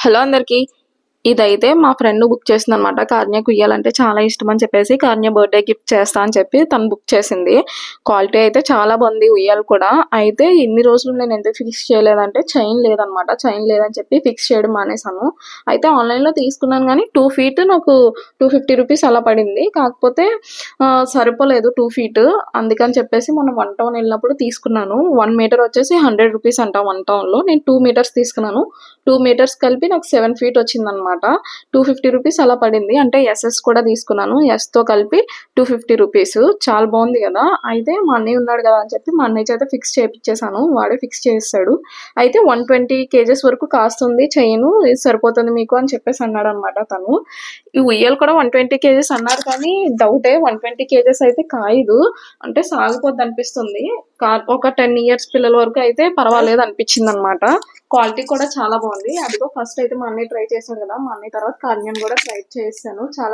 Hello అందరికి. ఇదైతే మా ఫ్రెండ్ బుక్ చేసిందనమాట. కార్నియాకి ఉయ్యాలంటే చాలా ఇష్టం అని చెప్పేసి కార్నియా బర్త్డే గిఫ్ట్ చేస్తా అని చెప్పి తను బుక్ చేసింది. క్వాలిటీ అయితే చాలా బాగుంది ఉయ్యాలు కూడా. అయితే ఇన్ని రోజులు నేను ఎందుకు ఫిక్స్ చేయలేదంటే చైన్ లేదనమాట. చైన్ లేదని చెప్పి ఫిక్స్ చేయడం మానేసాను. అయితే ఆన్లైన్లో తీసుకున్నాను కానీ 2 ఫీట్ నాకు 250 రూపీస్ అలా పడింది. కాకపోతే సరిపోలేదు 2 ఫీట్. అందుకని చెప్పేసి మొన్న 1 టౌన్ వెళ్ళినప్పుడు తీసుకున్నాను. 1 మీటర్ వచ్చేసి 100 రూపీస్ అంట 1 టౌన్లో. నేను 2 మీటర్స్ తీసుకున్నాను. 2 మీటర్స్ కలిపి నాకు 7 ఫీట్ వచ్చిందనమాట. 250 రూపీస్ అలా పడింది. అంటే ఎస్ఎస్ కూడా తీసుకున్నాను. ఎస్తో కలిపి 250 రూపీస్. చాలా బాగుంది కదా. అయితే మా అన్నయ్య ఉన్నాడు కదా అని చెప్పి మా అన్నయ్య చేత ఫిక్స్ చేయించేసాను. వాడే ఫిక్స్ చేస్తాడు. అయితే 120 కేజెస్ వరకు కాస్తుంది చైన్. ఇది సరిపోతుంది మీకు అని చెప్పేసి అన్నాడు అనమాట తను. ఈ ఉయ్యాలు కూడా 120 కేజెస్ అన్నారు కానీ డౌటే. 120 కేజెస్ అయితే కాయదు. అంటే సాగిపోద్ది అనిపిస్తుంది. ఒక 10 ఇయర్స్ పిల్లల వరకు అయితే పర్వాలేదు అనిపించింది అనమాట. క్వాలిటీ కూడా చాలా బాగుంది. అదిగో ఫస్ట్ అయితే మా అన్నయ్య ట్రై చేశాను కదా. మా అన్నయ్య తర్వాత కార్నియన్ కూడా ట్రై చేశాను. చాలా